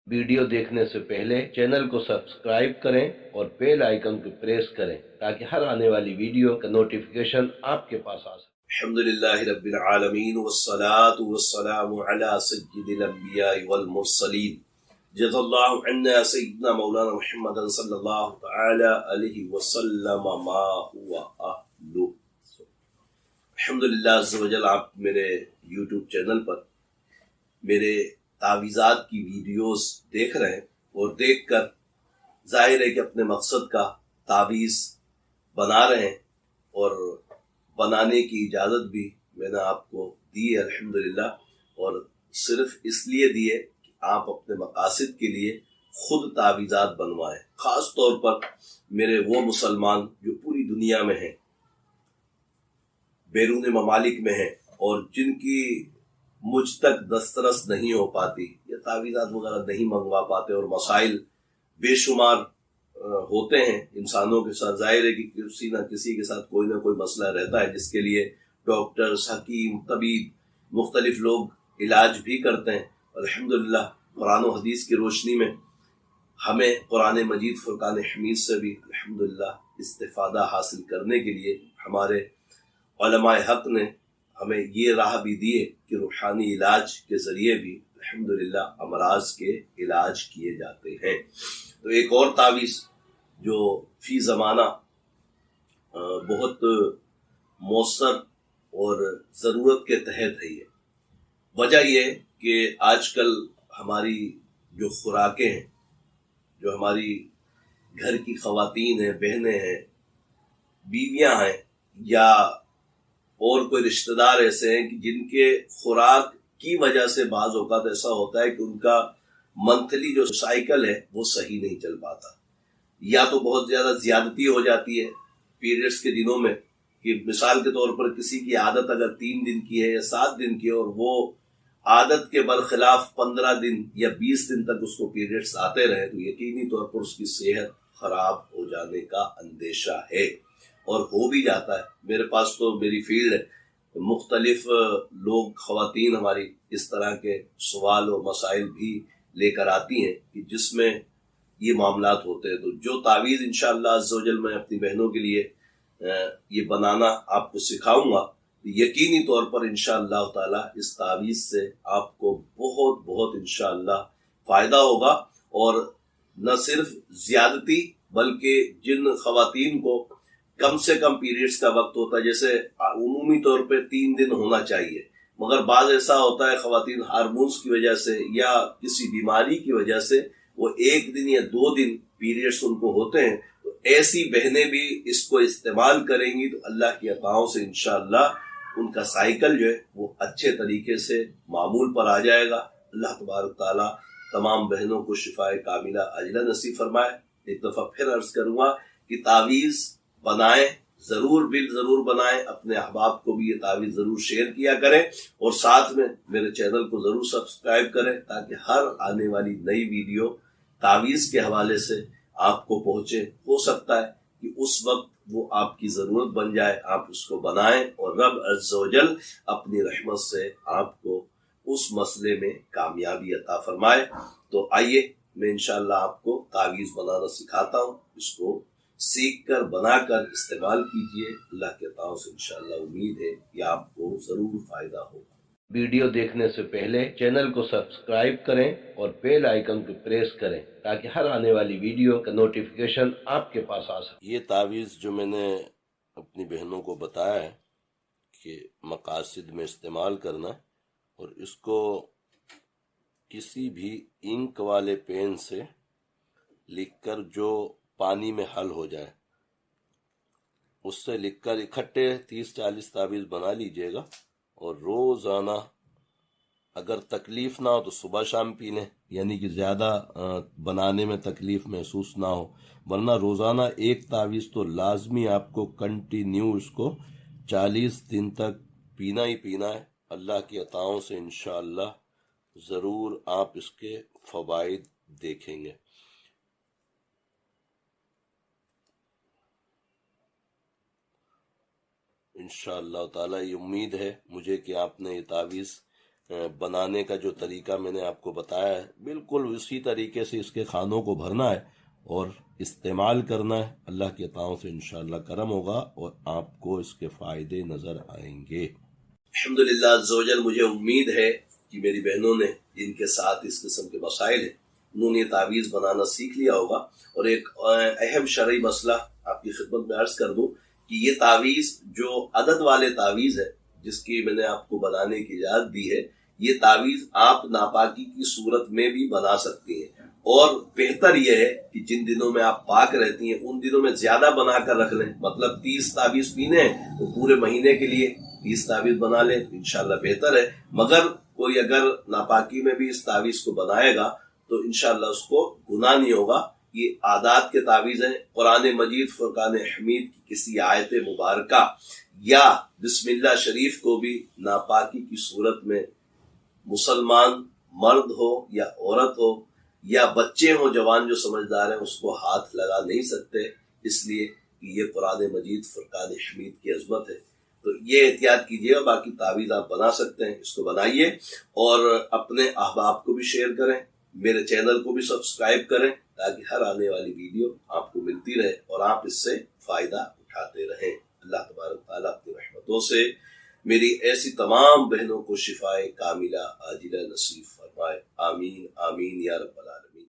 Video देखने से पहले चैनल को सब्सक्राइब करें और बेल आइकन को प्रेस करें ताकि हर आने वाली वीडियो का नोटिफिकेशन आपके पास आ सके। अल्हम्दुलिल्लाहि रब्बिल आलमीन वस्सलातु वस्सलामु अला सय्यिदिल अंबिया वल मुरसलीन जज़ल्लाहु अन्ना सय्यिदना मौलाना मुहम्मदन सल्लल्लाहु तआला अलैहि वसल्लम मा हुवा अहलु। अल्हम्दुलिल्लाह अज़्ज़ व जल आप मेरे YouTube चैनल पर मेरे तावीज़ात की वीडियोस देख रहे हैं और देखकर जाहिर है कि अपने मकसद का तावीज़ बना रहे हैं और बनाने की इजाज़त भी मैंने आपको दी है अल्हम्दुलिल्लाह। और सिर्फ इसलिए दी है कि आप अपने मकासद के लिए खुद तावीज़ात बनवाएं। ख़ास तौर पर मेरे वो मुसलमान जो पूरी दुनिया में हैं, बैरून ममालिक में हैं और जिनकी मुझ तक दस्तरस नहीं हो पाती या तावीज़ात वगैरह नहीं मंगवा पाते और मसाइल बेशुमार होते हैं इंसानों के साथ। जाहिर है कि किसी न किसी के साथ कोई ना कोई मसला रहता है जिसके लिए डॉक्टर्स, हकीम, तबीब, मुख्तलिफ लोग इलाज भी करते हैं। अल्हम्दुलिल्लाह कुरान और हदीस की रोशनी में हमें कुरान मजीद फुरकान हमीद से भी अल्हम्दुलिल्लाह इस्तिफादा हासिल करने के लिए हमारे उलमाए हक ने हमें ये राह भी दी है कि रूहानी इलाज के जरिए भी अल्हम्दुलिल्लाह अमराज के इलाज किए जाते हैं। तो एक और तावीज़ जो फी ज़माना बहुत मौसर और ज़रूरत के तहत है। ये वजह यह कि आजकल हमारी जो खुराकें हैं, जो हमारी घर की ख़वातीन हैं, बहनें हैं, बीवियां हैं या और कोई रिश्तेदार ऐसे हैं कि जिनके खुराक की वजह से बाज़ औक़ात ऐसा होता है कि उनका मंथली जो साइकिल है वो सही नहीं चल पाता, या तो बहुत ज़्यादा ज़्यादती हो जाती है पीरियड्स के दिनों में। कि मिसाल के तौर पर किसी की आदत अगर 3 दिन की है या 7 दिन की है और वो आदत के बरखिलाफ 15 दिन या 20 दिन तक उसको पीरियड्स आते रहे तो यकीनी तौर पर उसकी सेहत खराब हो जाने का अंदेशा है और हो भी जाता है। मेरे पास तो मेरी फील्ड है, मुख्तलिफ लोग, ख़वातीन हमारी इस तरह के सवाल और मसाइल भी लेकर आती हैं कि जिसमें ये मामलात होते हैं। तो जो तावीज़ इंशाअल्लाह अज़्ज़ व जल मैं अपनी बहनों के लिए ये बनाना आपको सिखाऊंगा, यकीनी तौर पर इंशाअल्लाह ताला इस तावीज़ से आपको बहुत बहुत इंशाअल्लाह फ़ायदा होगा। और न सिर्फ ज़्यादती बल्कि जिन ख़वातीन को कम से कम पीरियड्स का वक्त होता है, जैसे उमूमी तौर पे 3 दिन होना चाहिए, मगर बाद ऐसा होता है ख़वातीन हार्मोन्स की वजह से या किसी बीमारी की वजह से वो 1 दिन या 2 दिन पीरियड्स उनको होते हैं। तो ऐसी बहनें भी इसको इस्तेमाल करेंगी तो अल्लाह की अताओं से इंशाअल्लाह उनका साइकिल जो है वो अच्छे तरीके से मामूल पर आ जाएगा। अल्लाह तबारक ताला तमाम बहनों को शिफाए कामिला अजला नसीब फरमाए। एक दफ़ा फिर अर्ज करूँगा कि तावीज़ बनाएं, जरूर बनाएं, अपने अहबाब को भी ये तावीज़ जरूर शेयर किया करें और साथ में मेरे चैनल को जरूर सब्सक्राइब करें ताकि हर आने वाली नई वीडियो तावीज़ के हवाले से आपको पहुंचे। हो सकता है कि उस वक्त वो आपकी जरूरत बन जाए, आप उसको बनाएं और रब अज़्ज़ व जल अपनी रहमत से आपको उस मसले में कामयाबी अता फरमाए। तो आइए मैं इंशाअल्लाह आपको तावीज़ बनाना सिखाता हूँ, इसको सीख कर बनाकर इस्तेमाल कीजिए। अल्लाह के अताओं से इंशाअल्लाह उम्मीद है कि आपको जरूर फायदा होगा। वीडियो देखने से पहले चैनल को सब्सक्राइब करें और बेल आइकन को प्रेस करें ताकि हर आने वाली वीडियो का नोटिफिकेशन आपके पास आ सके। ये तावीज़ जो मैंने अपनी बहनों को बताया है कि मकासद में इस्तेमाल करना, और इसको किसी भी इंक वाले पेन से लिखकर जो पानी में हल हो जाए उससे लिखकर इकट्ठे 30-40 तावीज़ बना लीजिएगा और रोज़ाना अगर तकलीफ ना हो तो सुबह शाम पी लें, यानी कि ज़्यादा बनाने में तकलीफ महसूस ना हो, वरना रोज़ाना एक तावीज़ तो लाजमी आपको कंटिन्यू इसको 40 दिन तक पीना ही पीना है। अल्लाह की अताओं से इंशाअल्लाह ज़रूर आप इसके फ़वाइद देखेंगे। इंशाअल्लाह ताला ये उम्मीद है मुझे कि आपने ये तावीज़ बनाने का जो तरीका मैंने आपको बताया है, बिल्कुल उसी तरीके से इसके खानों को भरना है और इस्तेमाल करना है। अल्लाह की अताओं से इंशाअल्लाह करम होगा और आपको इसके फ़ायदे नज़र आएंगे। अल्हम्दुलिल्लाह अज़्ज़वजल, मुझे उम्मीद है कि मेरी बहनों ने जिनके साथ इस किस्म के मसाइल हैं, उन्होंने ये तावीज़ बनाना सीख लिया होगा। और एक अहम शरई मसला आपकी खिदमत में अर्ज कर दूं कि ये तावीज़ जो अदद वाले तावीज़ है, जिसकी मैंने आपको बनाने की इजाज़त दी है, ये तावीज़ आप नापाकी की सूरत में भी बना सकती हैं। और बेहतर यह है कि जिन दिनों में आप पाक रहती हैं उन दिनों में ज्यादा बनाकर रख लें। मतलब 30 तावीज़ पीने हैं तो पूरे महीने के लिए 30 तावीज़ बना लें, इंशाल्लाह बेहतर है। मगर कोई अगर नापाकी में भी इस तावीज़ को बनाएगा तो इंशाल्लाह उसको गुनाह नहीं होगा। ये आदात के तावीज़ हैं। कुरान मजीद फुरकान हमीद की किसी आयत मुबारका या बिस्मिल्लाह शरीफ को भी नापाकी की सूरत में मुसलमान मर्द हो या औरत हो या बच्चे हो, जवान जो समझदार है, उसको हाथ लगा नहीं सकते, इसलिए कि ये कुरान मजीद फुरकान हमीद की अजमत है। तो ये एहतियात कीजिएगा। बाकी तावीज़ आप बना सकते हैं, इसको बनाइए और अपने अहबाब को भी शेयर करें, मेरे चैनल को भी सब्सक्राइब करें ताकि हर आने वाली वीडियो आपको मिलती रहे और आप इससे फायदा उठाते रहें। अल्लाह तबारक तआला अपनी रहमतों से मेरी ऐसी तमाम बहनों को शिफाए कामिला आजिला नसीब फरमाए। आमीन आमीन या रब्बल आमीन।